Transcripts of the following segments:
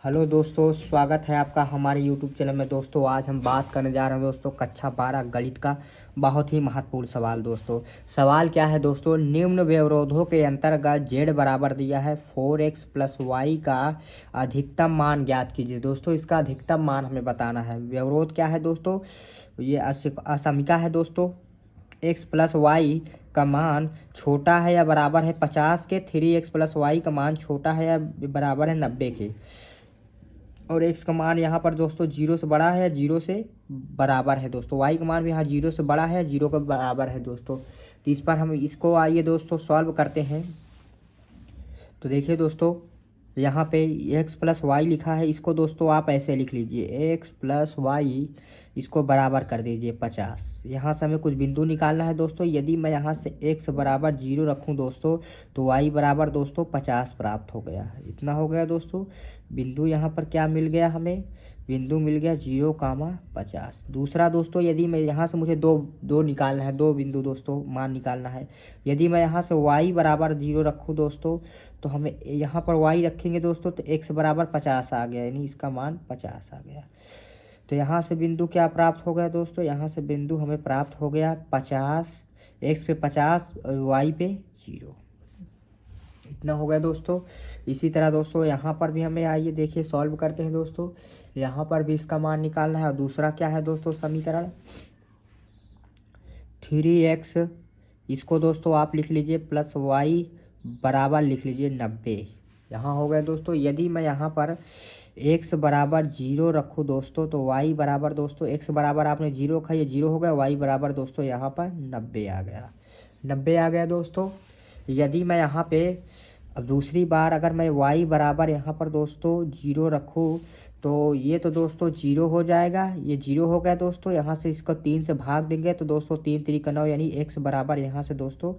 Hello दोस्तों, स्वागत है आपका हमारे यूट्यूब चैनल में। दोस्तों आज हम बात करने जा रहे हैं दोस्तों कक्षा 12 गणित का बहुत ही महत्वपूर्ण सवाल। दोस्तों सवाल क्या है दोस्तों, निम्न व्यवरोधों के अंतर्गत z बराबर दिया है 4x प्लस वाई का अधिकतम मान ज्ञात कीजिए। दोस्तों इसका अधिकतम मान हमें बताना है। व्यवरोध क्या है दोस्तों, ये असमीका है दोस्तों। x प्लस वाई का मान छोटा है या बराबर है 50 के, 3x प्लस वाई का मान छोटा है या बराबर है 90 के, और x का मान यहाँ पर दोस्तों 0 से बड़ा है या 0 से बराबर है। दोस्तों y का मान भी यहाँ 0 से बड़ा है, 0 के बराबर है दोस्तों। तो इस पर हम इसको आइए दोस्तों सॉल्व करते हैं। तो देखिए दोस्तों यहाँ पे x प्लस वाई लिखा है, इसको दोस्तों आप ऐसे लिख लीजिए x प्लस वाई, इसको बराबर कर दीजिए 50। यहाँ से हमें कुछ बिंदु निकालना है दोस्तों। यदि मैं यहाँ से x बराबर 0 रखूँ दोस्तों तो y बराबर दोस्तों 50 प्राप्त हो गया। इतना हो गया दोस्तों। बिंदु यहाँ पर क्या मिल गया हमें, बिंदु मिल गया 0,50। दूसरा दोस्तों, यदि मैं यहाँ से मुझे दो निकालना है, दो बिंदु दोस्तों मान निकालना है। यदि मैं यहाँ से y बराबर 0 रखूँ दोस्तों तो हमें यहाँ पर y रखेंगे दोस्तों तो x बराबर 50 आ गया, यानी इसका मान 50 आ गया। तो यहाँ से बिंदु क्या प्राप्त हो गया दोस्तों, यहाँ से बिंदु हमें प्राप्त हो गया 50, x पे 50 और y पे 0। इतना हो गया दोस्तों। इसी तरह दोस्तों यहाँ पर भी हमें आइए देखिए सॉल्व करते हैं दोस्तों। यहाँ पर भी इसका मान निकालना है। और दूसरा क्या है दोस्तों समीकरण 3x, इसको दोस्तों आप लिख लीजिए प्लस वाई बराबर लिख लीजिए 90। यहाँ हो गया दोस्तों। यदि मैं यहाँ पर x बराबर 0 रखूँ दोस्तों तो y बराबर दोस्तों, x बराबर आपने 0 रखा, ये 0 हो गया, y बराबर दोस्तों यहाँ पर 90 आ गया, 90 आ गया दोस्तों। यदि मैं यहाँ पे अब दूसरी बार अगर मैं y बराबर यहाँ पर दोस्तों 0 रखूँ तो ये तो दोस्तों 0 हो जाएगा, ये 0 हो गया दोस्तों। यहाँ से इसको 3 से भाग देंगे तो दोस्तों 3 3 9, यानी x बराबर यहाँ से दोस्तों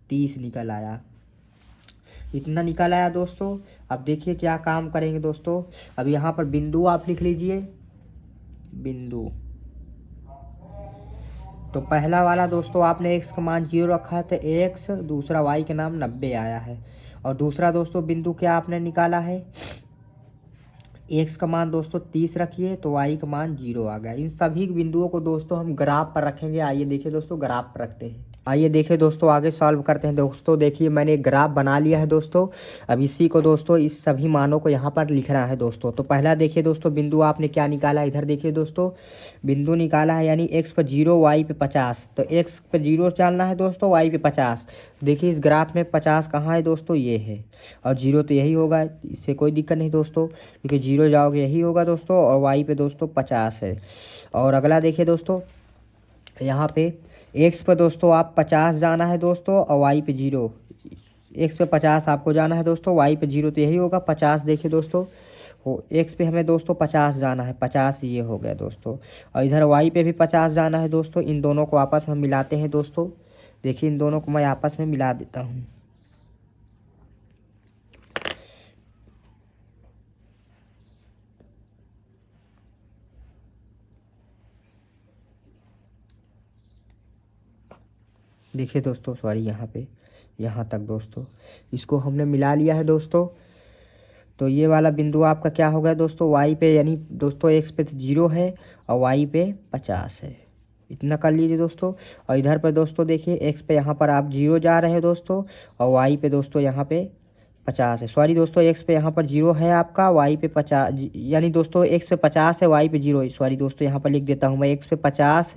30 निकल आया। इतना निकल आया दोस्तों। अब देखिए क्या काम करेंगे दोस्तों। अब यहाँ पर बिंदु आप लिख लीजिए, बिंदु तो पहला वाला दोस्तों आपने x का मान 0 रखा है तो x, दूसरा y के नाम 90 आया है। और दूसरा दोस्तों बिंदु क्या आपने निकाला है, x का मान दोस्तों 30 रखिए तो y का मान 0 आ गया। इन सभी बिंदुओं को दोस्तों हम ग्राफ पर रखेंगे। आइए देखिए दोस्तों ग्राफ पर रखते हैं। आइए देखिए दोस्तों आगे सॉल्व करते हैं। दोस्तों देखिए मैंने एक ग्राफ बना लिया है दोस्तों। अब इसी को दोस्तों इस सभी मानों को यहाँ पर लिखना है दोस्तों। तो पहला देखिए दोस्तों बिंदु आपने क्या निकाला, इधर देखिए दोस्तों बिंदु निकाला है, यानी x पर 0 y पे 50। तो x पे 0 डालना है दोस्तों, y पे 50। देखिए इस ग्राफ में 50 कहाँ है दोस्तों, ये है, और 0 तो यही होगा, इससे कोई दिक्कत नहीं दोस्तों, क्योंकि 0 जाओगे यही होगा दोस्तों, और y पे दोस्तों 50 है। और अगला देखिए दोस्तों यहाँ पे x पर दोस्तों आप 50 जाना है दोस्तों, और y पे 0, x पे 50 आपको जाना है दोस्तों, y पे 0 तो यही होगा 50। देखिए दोस्तों हो x पे हमें दोस्तों 50 जाना है, 50 ये हो गया दोस्तों, और इधर y पे भी 50 जाना है दोस्तों। इन दोनों को आपस में मिलाते हैं दोस्तों। देखिए इन दोनों को मैं आपस में मिला देता हूँ। देखिए दोस्तों सॉरी, यहाँ पे यहाँ तक दोस्तों इसको हमने मिला लिया है दोस्तों। तो ये वाला बिंदु आपका क्या हो गया दोस्तों, y पे, यानी दोस्तों x पे 0 है और y पे 50 है। इतना कर लीजिए दोस्तों। और इधर पर दोस्तों देखिए x पे यहाँ पर आप 0 जा रहे हैं दोस्तों, और y पे दोस्तों यहाँ पे 50 है। सॉरी दोस्तों x पे यहाँ पर 0 है आपका, y पे 50, यानी दोस्तों x पे 50 है, y पे 0 है। सॉरी दोस्तों यहाँ पर लिख देता हूँ मैं, x पे 50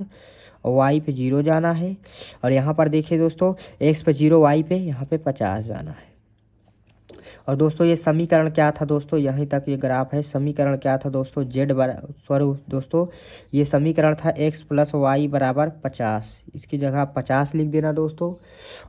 और y पे 0 जाना है। और यहाँ पर देखिए दोस्तों x पे 0, y पे यहाँ पे 50 जाना है। और दोस्तों ये समीकरण क्या था दोस्तों, यहीं तक ये ग्राफ है। समीकरण क्या था दोस्तों, सॉरी दोस्तों ये समीकरण था x प्लस वाई बराबर 50। इसकी जगह 50 लिख देना दोस्तों।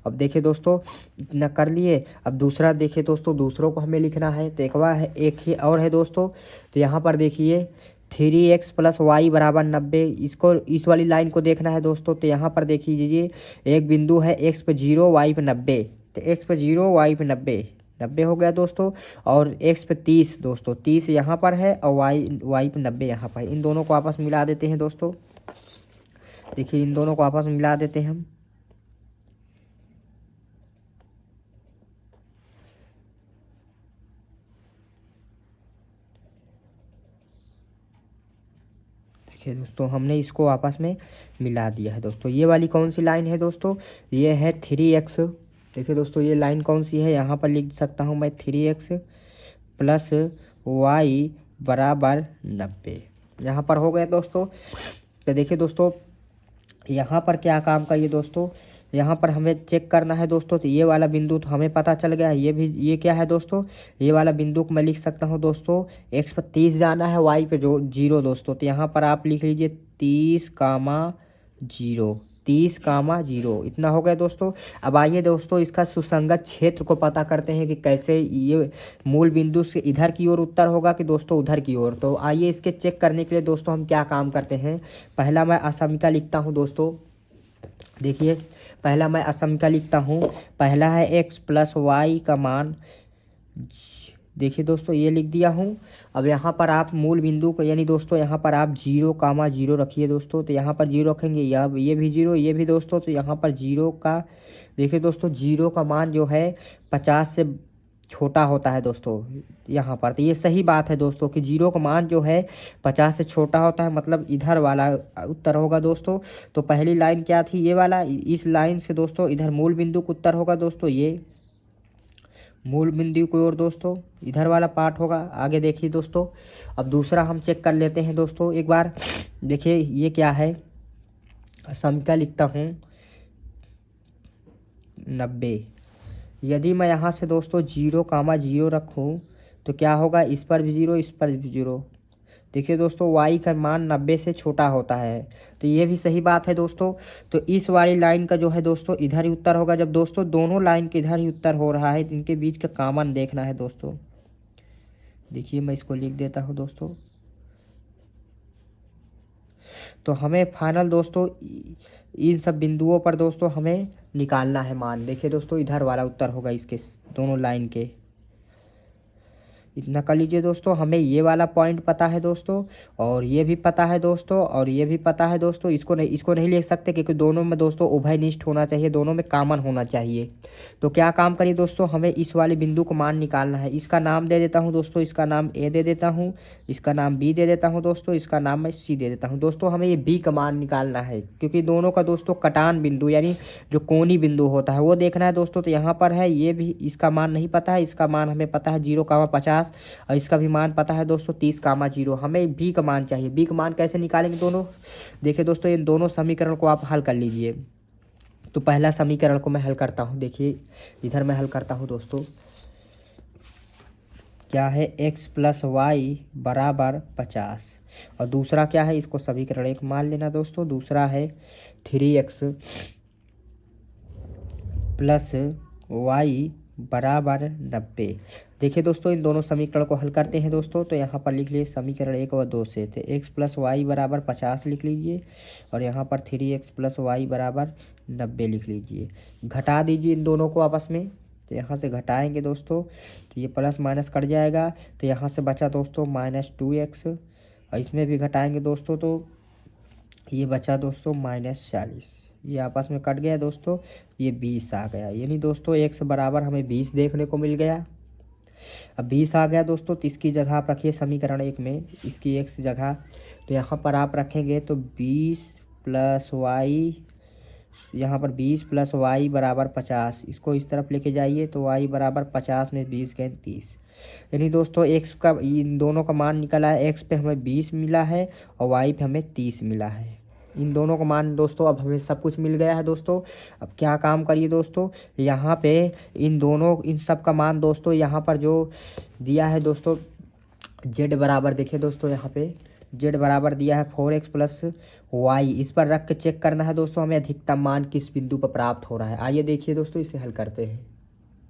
अब देखिए दोस्तों इतना कर लिए। अब दूसरा देखिए दोस्तों, दूसरों को हमें लिखना है। तो एक ही और है दोस्तों। तो यहाँ पर देखिए 3x प्लस वाई बराबर 90, इसको इस वाली लाइन को देखना है दोस्तों। तो यहाँ पर देख लीजिए एक बिंदु है x पे 0 y पे 90, तो x पे 0 y पे 90, 90 हो गया दोस्तों। और x पे 30 दोस्तों, 30 यहाँ पर है, और y पे 90 यहाँ पर है। इन दोनों को आपस में मिला देते हैं दोस्तों। देखिए इन दोनों को आपस में मिला देते हैं हम। देखिए दोस्तों हमने इसको आपस में मिला दिया है दोस्तों। ये वाली कौन सी लाइन है दोस्तों, ये है 3x। देखिए दोस्तों ये लाइन कौन सी है, यहाँ पर लिख सकता हूँ मैं 3x प्लस वाई बराबर 90। यहाँ पर हो गया दोस्तों। तो देखिए दोस्तों यहाँ पर क्या काम करिए दोस्तों, यहाँ पर हमें चेक करना है दोस्तों। तो ये वाला बिंदु तो हमें पता चल गया है, ये क्या है दोस्तों, ये वाला बिंदु को मैं लिख सकता हूँ दोस्तों x पर 30 जाना है, y पे जो 0 दोस्तों। तो यहाँ पर आप लिख लीजिए 30,0, 30,0 इतना हो गया दोस्तों। अब आइए दोस्तों इसका सुसंगत क्षेत्र को पता करते हैं कि कैसे ये मूल बिंदु से इधर की ओर उत्तर होगा कि दोस्तों उधर की ओर। तो आइए इसके चेक करने के लिए दोस्तों हम क्या काम करते हैं। पहला मैं असमीका लिखता हूँ दोस्तों। देखिए पहला मैं असमीका लिखता हूँ। पहला है x प्लस वाई का मान, देखिए दोस्तों ये लिख दिया हूँ। अब यहाँ पर आप मूल बिंदु को यानी दोस्तों यहाँ पर आप 0,0 रखिए दोस्तों। तो यहाँ पर 0 रखेंगे, ये भी 0, ये भी दोस्तों। तो यहाँ पर 0 का देखिए दोस्तों 0 का मान जो है 50 से छोटा होता है दोस्तों यहाँ पर। तो ये सही बात है दोस्तों कि 0 का मान जो है 50 से छोटा होता है, मतलब इधर वाला उत्तर होगा दोस्तों। तो पहली लाइन क्या थी, ये वाला। इस लाइन से दोस्तों इधर मूल बिंदु का उत्तर होगा दोस्तों, ये मूल बिंदु की ओर दोस्तों इधर वाला पार्ट होगा। आगे देखिए दोस्तों अब दूसरा हम चेक कर लेते हैं दोस्तों एक बार। देखिए ये क्या है, समीका लिखता हूँ 90। यदि मैं यहाँ से दोस्तों 0,0 रखूँ तो क्या होगा, इस पर भी 0, इस पर भी 0। देखिए दोस्तों y का मान 90 से छोटा होता है, तो ये भी सही बात है दोस्तों। तो इस वाली लाइन का जो है दोस्तों इधर ही उत्तर होगा। जब दोस्तों दोनों लाइन के इधर ही उत्तर हो रहा है, इनके बीच का कॉमन देखना है दोस्तों। देखिए मैं इसको लिख देता हूँ दोस्तों। तो हमें फाइनल दोस्तों इन सब बिंदुओं पर दोस्तों हमें निकालना है मान। देखिए दोस्तों इधर वाला उत्तर होगा इसके दोनों लाइन के। इतना कर लीजिए दोस्तों। हमें ये वाला पॉइंट पता है दोस्तों, और ये भी पता है दोस्तों, और ये भी पता है दोस्तों। इसको नहीं लिख सकते क्योंकि दोनों में दोस्तों उभयनिष्ठ होना चाहिए, दोनों में कॉमन होना चाहिए। तो क्या काम करिए दोस्तों, हमें इस वाले बिंदु को मान निकालना है। इसका नाम दे देता हूँ दोस्तों, इसका नाम ए दे देता हूँ, इसका नाम बी दे देता हूँ दोस्तों, इसका नाम मैं सी दे देता हूँ दोस्तों। हमें ये बी का मान निकालना है क्योंकि दोनों का दोस्तों कटान बिंदु यानी जो कोनी बिंदु होता है वो देखना है दोस्तों। तो यहाँ पर है, ये भी इसका मान नहीं पता है, इसका मान हमें पता है 0,50, और इसका भी मान पता है दोस्तों 30,0। हमें बी का मान चाहिए। बी का मान कैसे निकालेंगे दोनों, देखिए दोस्तों इन दोनों समीकरण को आप हल कर लीजिए। तो पहला समीकरण को मैं हल करता हूँ। देखिए इधर मैं हल करता हूँ दोस्तों, क्या है x प्लस वाई बराबर 50, और दूसरा क्या है, इसको समीकरण एक मान लेना दोस्तों। दूसरा है 3x प्लस वाई बराबर 90। देखिए दोस्तों इन दोनों समीकरण को हल करते हैं दोस्तों। तो यहाँ पर लिख लीजिए समीकरण 1 और 2 से। तो x प्लस वाई बराबर 50 लिख लीजिए, और यहाँ पर 3x प्लस वाई बराबर 90 लिख लीजिए। घटा दीजिए इन दोनों को आपस में। तो यहाँ से घटाएंगे दोस्तों तो ये प्लस माइनस कट जाएगा। तो यहाँ से बचा दोस्तों -2x, और इसमें भी घटाएंगे दोस्तों तो ये बचा दोस्तों -40। ये आपस में कट गया दोस्तों, ये 20 आ गया। यानी दोस्तों x बराबर हमें 20 देखने को मिल गया। अब 20 आ गया दोस्तों, तो इसकी जगह आप रखिए समीकरण 1 में इसकी x जगह। तो यहाँ पर आप रखेंगे तो 20 प्लस वाई, यहाँ पर 20 प्लस वाई बराबर 50। इसको इस तरफ लेके जाइए तो y बराबर 50 में 20 गए 30। यानी दोस्तों x का इन दोनों का मान निकला है। x पे हमें 20 मिला है और y पे हमें 30 मिला है। इन दोनों का मान दोस्तों अब हमें सब कुछ मिल गया है दोस्तों। अब क्या काम करिए दोस्तों, यहाँ पे इन सब का मान दोस्तों यहाँ पर जो दिया है दोस्तों z बराबर, देखिए दोस्तों यहाँ पे z बराबर दिया है 4x प्लस वाई। इस पर रख के चेक करना है दोस्तों हमें अधिकतम मान किस बिंदु पर प्राप्त हो रहा है। आइए देखिए दोस्तों इसे हल करते हैं।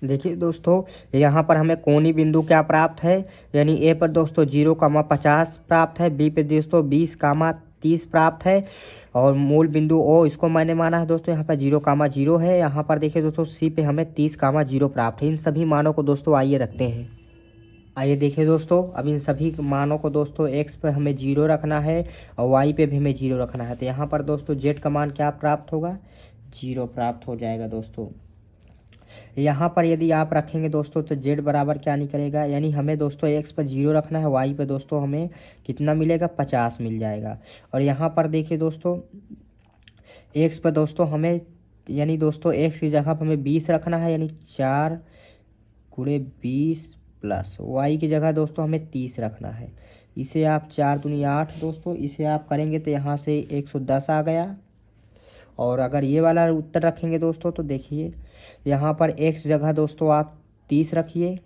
देखिए दोस्तों यहाँ पर हमें कोनी बिंदु क्या प्राप्त है, यानी ए पर दोस्तों 0,50 प्राप्त है, बी पे दोस्तों 20,30 प्राप्त है, और मूल बिंदु ओ इसको मैंने माना है दोस्तों यहाँ पर 0,0 है। यहाँ पर देखिए दोस्तों सी पे हमें 30,0 प्राप्त है। इन सभी मानों को दोस्तों आइए रखते हैं। आइए देखिए दोस्तों अब इन सभी मानों को दोस्तों x पे हमें 0 रखना है और y पे भी हमें 0 रखना है। तो यहाँ पर दोस्तों z का मान क्या प्राप्त होगा, 0 प्राप्त हो जाएगा दोस्तों। यहाँ पर यदि आप रखेंगे दोस्तों तो जेड बराबर क्या निकलेगा, यानी हमें दोस्तों एक्स पर 0 रखना है, वाई पे दोस्तों हमें कितना मिलेगा 50 मिल जाएगा। और यहाँ पर देखिए दोस्तों एक्स पर दोस्तों हमें यानी दोस्तों एक्स की जगह पर हमें 20 रखना है, यानी 4 × 20 प्लस वाई की जगह दोस्तों हमें 30 रखना है। इसे आप 4 दूनी 8 दोस्तों, इसे आप करेंगे तो यहाँ से 110 आ गया। और अगर ये वाला उत्तर रखेंगे दोस्तों तो देखिए यहाँ पर एक्स जगह दोस्तों आप 30 रखिए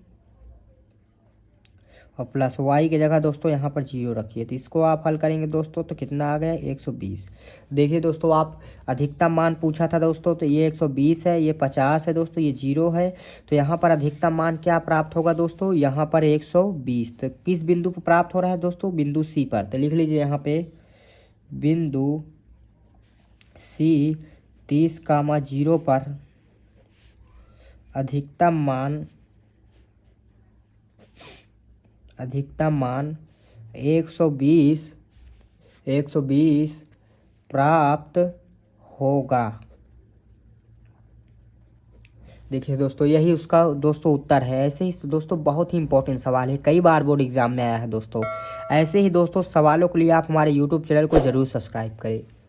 और प्लस वाई की जगह दोस्तों यहाँ पर 0 रखिए। तो इसको आप हल करेंगे दोस्तों तो कितना आ गया 120। देखिए दोस्तों आप अधिकतम मान पूछा था दोस्तों, तो ये 120 है, ये 50 है दोस्तों, ये 0 है। तो यहाँ पर अधिकतम मान क्या प्राप्त होगा दोस्तों, यहाँ पर 120। तो किस बिंदु पर प्राप्त हो रहा है दोस्तों, बिंदु सी पर। तो लिख लीजिए यहाँ पे बिंदु सी 30, 0 पर अधिकतम मान 120 प्राप्त होगा। देखिए दोस्तों यही उसका दोस्तों उत्तर है। ऐसे ही दोस्तों बहुत ही इंपॉर्टेंट सवाल है, कई बार बोर्ड एग्जाम में आया है दोस्तों। ऐसे ही दोस्तों सवालों के लिए आप हमारे यूट्यूब चैनल को ज़रूर सब्सक्राइब करें।